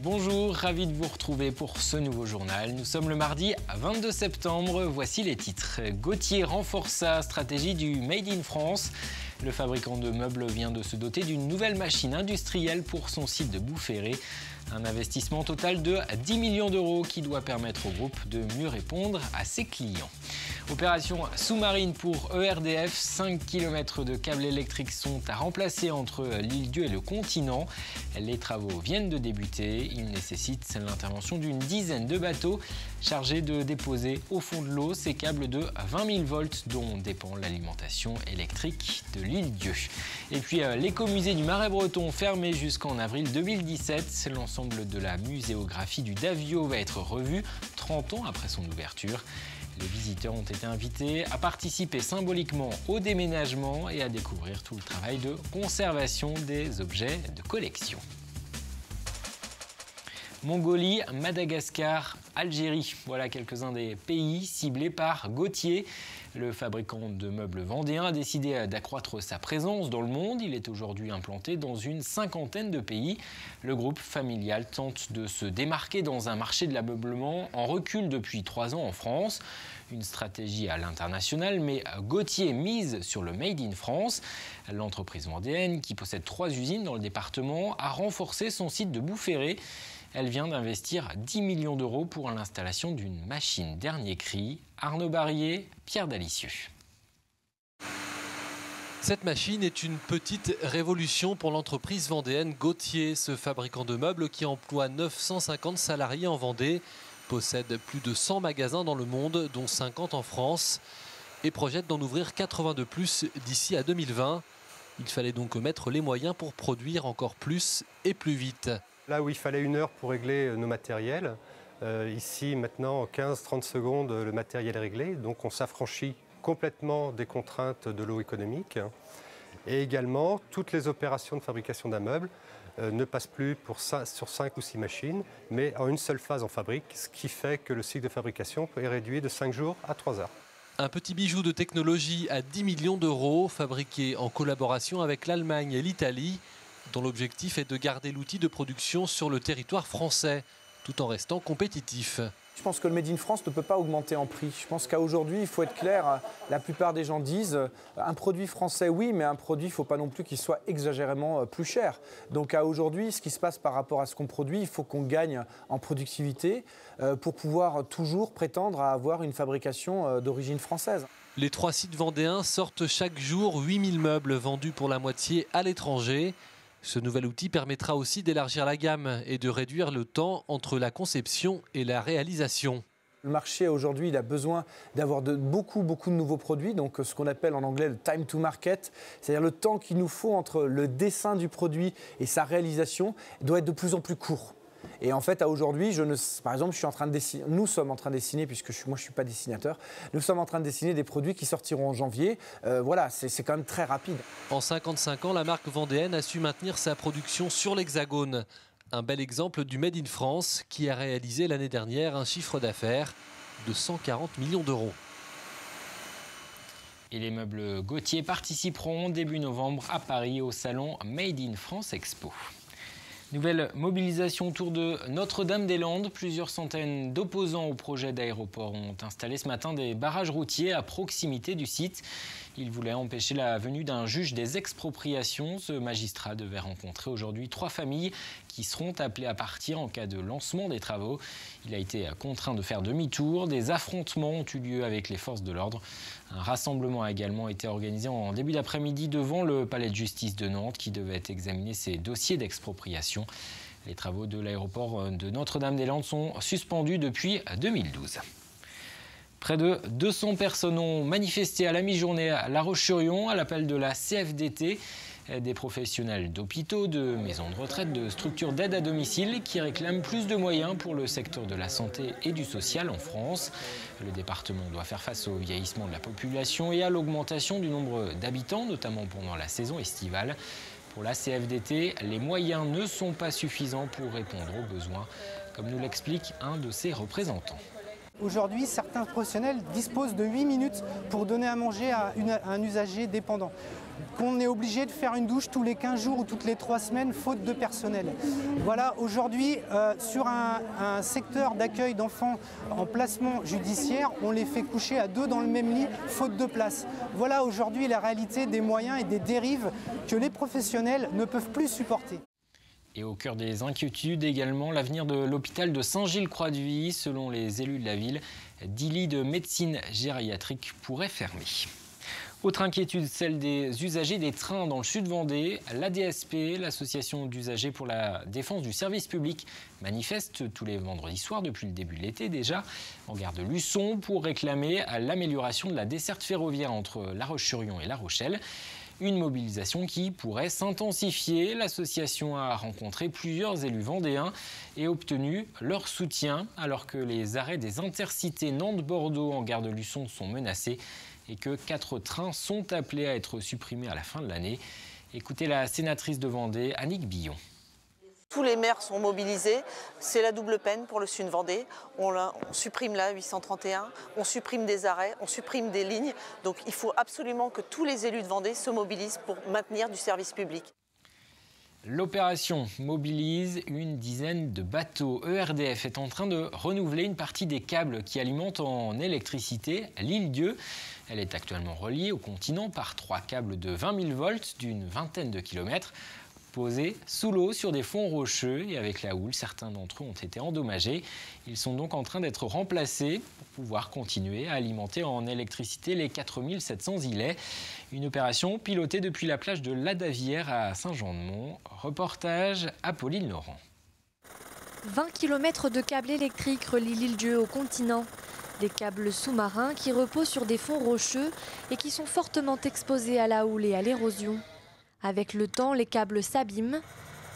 Bonjour, ravi de vous retrouver pour ce nouveau journal. Nous sommes le mardi 22 septembre, voici les titres. Gauthier renforce sa stratégie du Made in France. Le fabricant de meubles vient de se doter d'une nouvelle machine industrielle pour son site de Boufféré. Un investissement total de 10 millions d'euros qui doit permettre au groupe de mieux répondre à ses clients. Opération sous-marine pour ERDF. 5 km de câbles électriques sont à remplacer entre l'île-Dieu et le continent. Les travaux viennent de débuter. Ils nécessitent l'intervention d'une dizaine de bateaux chargés de déposer au fond de l'eau ces câbles de 20 000 volts dont dépend l'alimentation électrique de l'île-Dieu. Et puis l'écomusée du Marais breton fermé jusqu'en avril 2017. L'ensemble de la muséographie du Davio va être revu 30 ans après son ouverture. Les visiteurs ont été invités à participer symboliquement au déménagement et à découvrir tout le travail de conservation des objets de collection. Mongolie, Madagascar, Algérie. Voilà quelques-uns des pays ciblés par Gauthier. Le fabricant de meubles vendéen a décidé d'accroître sa présence dans le monde. Il est aujourd'hui implanté dans une cinquantaine de pays. Le groupe familial tente de se démarquer dans un marché de l'ameublement en recul depuis 3 ans en France. Une stratégie à l'international, mais Gauthier mise sur le Made in France. L'entreprise vendéenne, qui possède 3 usines dans le département, a renforcé son site de Boufféré. Elle vient d'investir 10 millions d'euros pour l'installation d'une machine dernier cri. Arnaud Barrier, Pierre Dalicieux. Cette machine est une petite révolution pour l'entreprise vendéenne Gauthier. Ce fabricant de meubles qui emploie 950 salariés en Vendée possède plus de 100 magasins dans le monde, dont 50 en France, et projette d'en ouvrir 80 de plus d'ici à 2020. Il fallait donc mettre les moyens pour produire encore plus et plus vite. Là où il fallait 1 heure pour régler nos matériels, ici maintenant en 15-30 secondes le matériel est réglé, donc on s'affranchit complètement des contraintes de l'eau économique. Et également, toutes les opérations de fabrication d'un meuble ne passent plus sur 5 ou 6 machines, mais en une seule phase en fabrique, ce qui fait que le cycle de fabrication est réduit de 5 jours à 3 heures. Un petit bijou de technologie à 10 millions d'euros, fabriqué en collaboration avec l'Allemagne et l'Italie, dont l'objectif est de garder l'outil de production sur le territoire français, tout en restant compétitif. Je pense que le Made in France ne peut pas augmenter en prix. Je pense qu'à aujourd'hui, il faut être clair, la plupart des gens disent un produit français, oui, mais un produit, il ne faut pas non plus qu'il soit exagérément plus cher. Donc à aujourd'hui, ce qui se passe par rapport à ce qu'on produit, il faut qu'on gagne en productivité pour pouvoir toujours prétendre à avoir une fabrication d'origine française. Les 3 sites vendéens sortent chaque jour 8000 meubles vendus pour la moitié à l'étranger. Ce nouvel outil permettra aussi d'élargir la gamme et de réduire le temps entre la conception et la réalisation. Le marché aujourd'hui, il a besoin d'avoir beaucoup de nouveaux produits, donc ce qu'on appelle en anglais le time to market, c'est-à-dire le temps qu'il nous faut entre le dessin du produit et sa réalisation doit être de plus en plus court. Et en fait, à aujourd'hui, par exemple, nous sommes en train de dessiner, puisque moi je ne suis pas dessinateur, nous sommes en train de dessiner des produits qui sortiront en janvier. Voilà, c'est quand même très rapide. En 55 ans, la marque vendéenne a su maintenir sa production sur l'Hexagone. Un bel exemple du Made in France qui a réalisé l'année dernière un chiffre d'affaires de 140 millions d'euros. Et les meubles Gauthier participeront début novembre à Paris au salon Made in France Expo. Nouvelle mobilisation autour de Notre-Dame-des-Landes. Plusieurs centaines d'opposants au projet d'aéroport ont installé ce matin des barrages routiers à proximité du site. Ils voulaient empêcher la venue d'un juge des expropriations. Ce magistrat devait rencontrer aujourd'hui 3 familles qui seront appelées à partir en cas de lancement des travaux. Il a été contraint de faire demi-tour. Des affrontements ont eu lieu avec les forces de l'ordre. Un rassemblement a également été organisé en début d'après-midi devant le palais de justice de Nantes qui devait examiner ces dossiers d'expropriation. Les travaux de l'aéroport de Notre-Dame-des-Landes sont suspendus depuis 2012. Près de 200 personnes ont manifesté à la mi-journée à La Roche-sur-Yon à l'appel de la CFDT. Des professionnels d'hôpitaux, de maisons de retraite, de structures d'aide à domicile qui réclament plus de moyens pour le secteur de la santé et du social en France. Le département doit faire face au vieillissement de la population et à l'augmentation du nombre d'habitants, notamment pendant la saison estivale. Pour la CFDT, les moyens ne sont pas suffisants pour répondre aux besoins, comme nous l'explique un de ses représentants. Aujourd'hui, certains professionnels disposent de 8 minutes pour donner à manger à un usager dépendant. Qu'on est obligé de faire une douche tous les 15 jours ou toutes les 3 semaines, faute de personnel. Voilà, aujourd'hui, sur un secteur d'accueil d'enfants en placement judiciaire, on les fait coucher à 2 dans le même lit, faute de place. Voilà aujourd'hui la réalité des moyens et des dérives que les professionnels ne peuvent plus supporter. Et au cœur des inquiétudes également, l'avenir de l'hôpital de Saint-Gilles-Croix-de-Vie. Selon les élus de la ville, 10 lits de médecine gériatrique pourraient fermer. Autre inquiétude, celle des usagers des trains dans le sud Vendée. L'ADSP, l'association d'usagers pour la défense du service public, manifeste tous les vendredis soirs depuis le début de l'été déjà en gare de Luçon pour réclamer l'amélioration de la desserte ferroviaire entre La Roche-sur-Yon et La Rochelle. Une mobilisation qui pourrait s'intensifier. L'association a rencontré plusieurs élus vendéens et obtenu leur soutien alors que les arrêts des intercités Nantes-Bordeaux en gare de Luçon sont menacés et que 4 trains sont appelés à être supprimés à la fin de l'année. Écoutez la sénatrice de Vendée, Annick Billon. Tous les maires sont mobilisés, c'est la double peine pour le Sud Vendée. On supprime la 831, on supprime des arrêts, on supprime des lignes. Donc il faut absolument que tous les élus de Vendée se mobilisent pour maintenir du service public. L'opération mobilise une dizaine de bateaux. ERDF est en train de renouveler une partie des câbles qui alimentent en électricité l'île-Dieu. Elle est actuellement reliée au continent par 3 câbles de 20 000 volts d'une vingtaine de kilomètres. Posés sous l'eau sur des fonds rocheux et avec la houle, certains d'entre eux ont été endommagés. Ils sont donc en train d'être remplacés pour pouvoir continuer à alimenter en électricité les 4700 îlets. Une opération pilotée depuis la plage de l'Adavière à Saint-Jean-de-Mont. Reportage Apolline Laurent. 20 km de câbles électriques relient l'île-Dieu au continent. Des câbles sous-marins qui reposent sur des fonds rocheux et qui sont fortement exposés à la houle et à l'érosion. Avec le temps, les câbles s'abîment.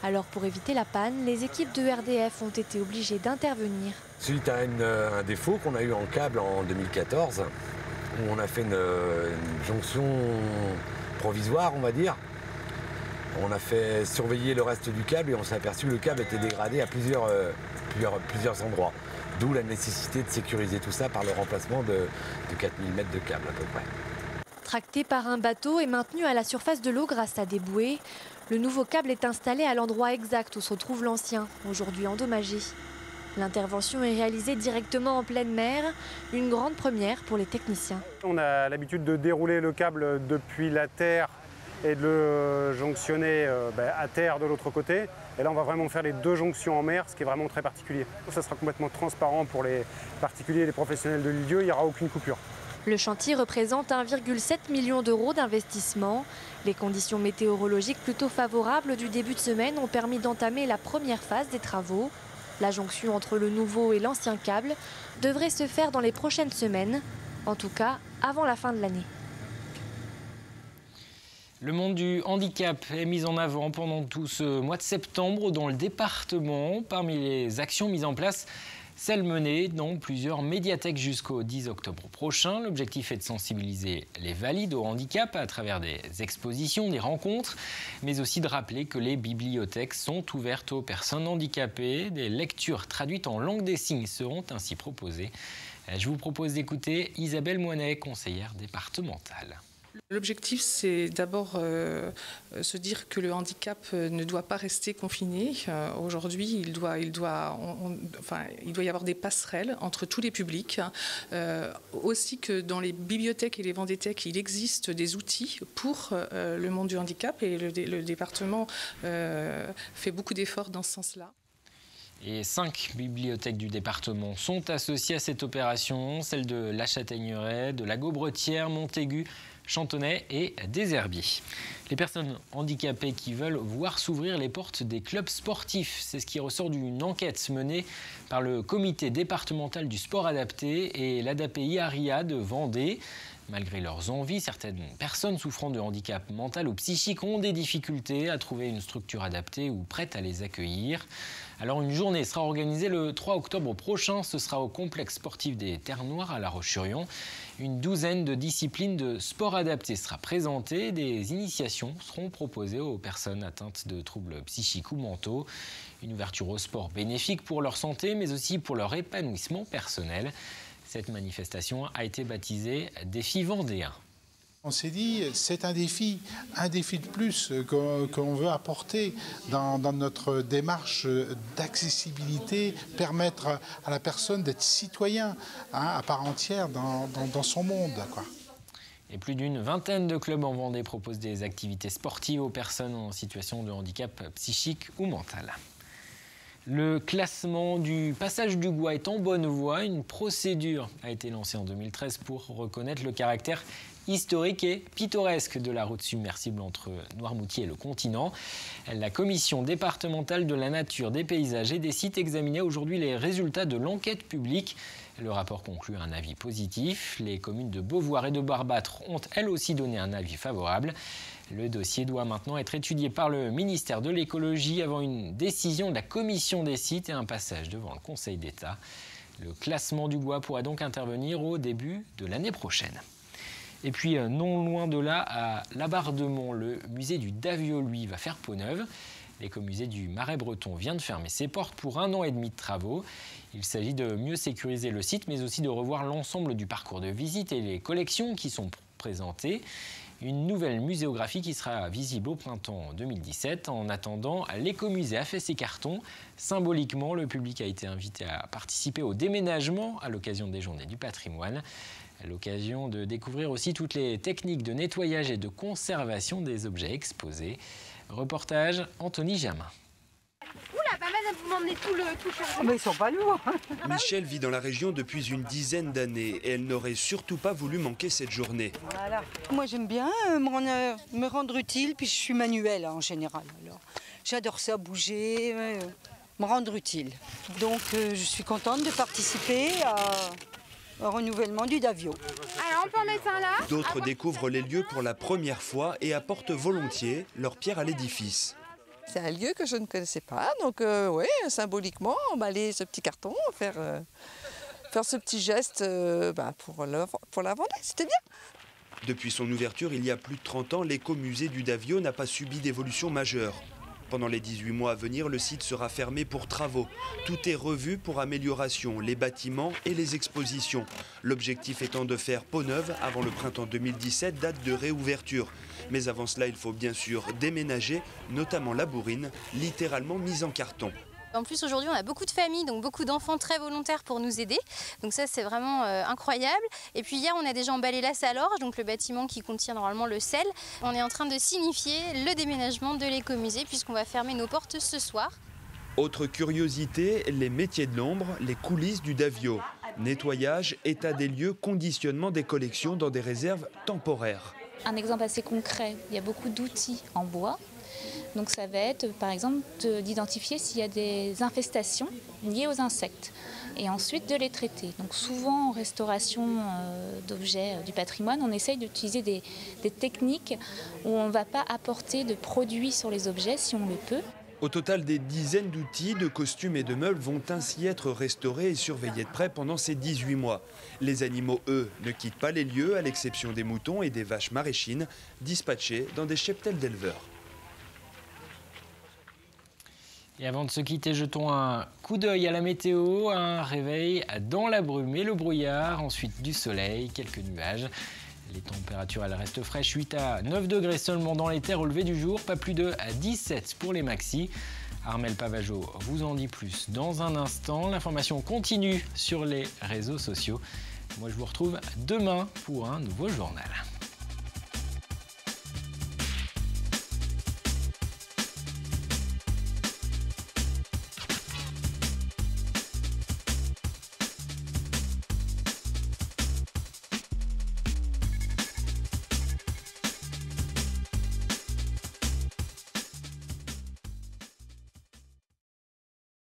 Alors pour éviter la panne, les équipes de RDF ont été obligées d'intervenir. Suite à un défaut qu'on a eu en câble en 2014, où on a fait une jonction provisoire, on va dire. On a fait surveiller le reste du câble et on s'est aperçu que le câble était dégradé à plusieurs endroits. D'où la nécessité de sécuriser tout ça par le remplacement de 4000 mètres de câble à peu près. Tracté par un bateau et maintenu à la surface de l'eau grâce à des bouées, le nouveau câble est installé à l'endroit exact où se trouve l'ancien, aujourd'hui endommagé. L'intervention est réalisée directement en pleine mer, une grande première pour les techniciens. On a l'habitude de dérouler le câble depuis la terre et de le jonctionner à terre de l'autre côté. Et là, on va vraiment faire les 2 jonctions en mer, ce qui est vraiment très particulier. Ça sera complètement transparent pour les particuliers et les professionnels de l'île-Dieu, il n'y aura aucune coupure. Le chantier représente 1,7 million d'euros d'investissement. Les conditions météorologiques plutôt favorables du début de semaine ont permis d'entamer la première phase des travaux. La jonction entre le nouveau et l'ancien câble devrait se faire dans les prochaines semaines, en tout cas avant la fin de l'année. Le monde du handicap est mis en avant pendant tout ce mois de septembre dans le département. Parmi les actions mises en place, celle menée dans plusieurs médiathèques jusqu'au 10 octobre prochain. L'objectif est de sensibiliser les valides au handicap à travers des expositions, des rencontres, mais aussi de rappeler que les bibliothèques sont ouvertes aux personnes handicapées. Des lectures traduites en langue des signes seront ainsi proposées. Je vous propose d'écouter Isabelle Moinet, conseillère départementale. L'objectif, c'est d'abord se dire que le handicap ne doit pas rester confiné. Aujourd'hui, il doit y avoir des passerelles entre tous les publics. Aussi que dans les bibliothèques et les vendéthèques, il existe des outils pour le monde du handicap et le département fait beaucoup d'efforts dans ce sens-là. Et 5 bibliothèques du département sont associées à cette opération, celles de La Châtaigneraie, de la Gaubretière, Montaigu, Chantonnay et des Herbiers. Les personnes handicapées qui veulent voir s'ouvrir les portes des clubs sportifs, c'est ce qui ressort d'une enquête menée par le comité départemental du sport adapté et l'ADAPI ARIA de Vendée. Malgré leurs envies, certaines personnes souffrant de handicap mental ou psychique ont des difficultés à trouver une structure adaptée ou prête à les accueillir. Alors une journée sera organisée le 3 octobre prochain. Ce sera au complexe sportif des Terres Noires à La Roche-sur-Yon. Une douzaine de disciplines de sport adapté sera présentée. Des initiations seront proposées aux personnes atteintes de troubles psychiques ou mentaux. Une ouverture au sport bénéfique pour leur santé, mais aussi pour leur épanouissement personnel. Cette manifestation a été baptisée Défi Vendéen. On s'est dit, c'est un défi de plus qu'on veut apporter dans notre démarche d'accessibilité, permettre à la personne d'être citoyen à part entière dans son monde, quoi. Et plus d'une vingtaine de clubs en Vendée proposent des activités sportives aux personnes en situation de handicap psychique ou mental. Le classement du passage du Goua est en bonne voie. Une procédure a été lancée en 2013 pour reconnaître le caractère historique et pittoresque de la route submersible entre Noirmoutier et le continent. La commission départementale de la nature, des paysages et des sites examinait aujourd'hui les résultats de l'enquête publique. Le rapport conclut un avis positif. Les communes de Beauvoir et de Barbâtre ont elles aussi donné un avis favorable. Le dossier doit maintenant être étudié par le ministère de l'Écologie avant une décision de la commission des sites et un passage devant le Conseil d'État. Le classement du Goua pourra donc intervenir au début de l'année prochaine. Et puis, non loin de là, à Labardemont, le musée du Davio, lui, va faire peau neuve. L'écomusée du Marais breton vient de fermer ses portes pour 1 an et demi de travaux. Il s'agit de mieux sécuriser le site, mais aussi de revoir l'ensemble du parcours de visite et les collections qui sont présentées. Une nouvelle muséographie qui sera visible au printemps 2017. En attendant, l'écomusée a fait ses cartons. Symboliquement, le public a été invité à participer au déménagement à l'occasion des Journées du patrimoine. À l'occasion de découvrir aussi toutes les techniques de nettoyage et de conservation des objets exposés. Reportage Anthony Jamin. Oula, madame, vous m'emmenez tout le chargement. Mais ils sont pas lourds. Michel vit dans la région depuis une dizaine d'années et elle n'aurait surtout pas voulu manquer cette journée. Voilà. Moi j'aime bien me rendre utile, puis je suis manuelle en général. Alors, j'adore ça, bouger, me rendre utile. Donc je suis contente de participer au renouvellement du Davio. Alors on peut en mettre un là. D'autres découvrent les lieux pour la première fois et apportent volontiers leur pierre à l'édifice. C'est un lieu que je ne connaissais pas, donc oui, symboliquement, emballer ce petit carton, faire ce petit geste pour la Vendée, c'était bien. Depuis son ouverture, il y a plus de 30 ans, l'écomusée du Davio n'a pas subi d'évolution majeure. Pendant les 18 mois à venir, le site sera fermé pour travaux. Tout est revu pour amélioration, les bâtiments et les expositions. L'objectif étant de faire peau neuve avant le printemps 2017, date de réouverture. Mais avant cela, il faut bien sûr déménager, notamment la bourrine, littéralement mise en carton. En plus, aujourd'hui, on a beaucoup de familles, donc beaucoup d'enfants très volontaires pour nous aider. Donc ça, c'est vraiment incroyable. Et puis hier, on a déjà emballé la Salorge, donc le bâtiment qui contient normalement le sel. On est en train de signifier le déménagement de l'écomusée puisqu'on va fermer nos portes ce soir. Autre curiosité, les métiers de l'ombre, les coulisses du Davio. Nettoyage, état des lieux, conditionnement des collections dans des réserves temporaires. Un exemple assez concret, il y a beaucoup d'outils en bois. Donc ça va être par exemple d'identifier s'il y a des infestations liées aux insectes et ensuite de les traiter. Donc souvent en restauration d'objets du patrimoine, on essaye d'utiliser des techniques où on ne va pas apporter de produits sur les objets si on le peut. Au total, des dizaines d'outils, de costumes et de meubles vont ainsi être restaurés et surveillés de près pendant ces 18 mois. Les animaux, eux, ne quittent pas les lieux, à l'exception des moutons et des vaches maraîchines, dispatchés dans des cheptels d'éleveurs. Et avant de se quitter, jetons un coup d'œil à la météo, un réveil dans la brume et le brouillard, ensuite du soleil, quelques nuages. Les températures elles restent fraîches, 8 à 9 degrés seulement dans les terres au lever du jour, pas plus de 17 pour les maxis. Armel Pavageau vous en dit plus dans un instant. L'information continue sur les réseaux sociaux. Moi je vous retrouve demain pour un nouveau journal.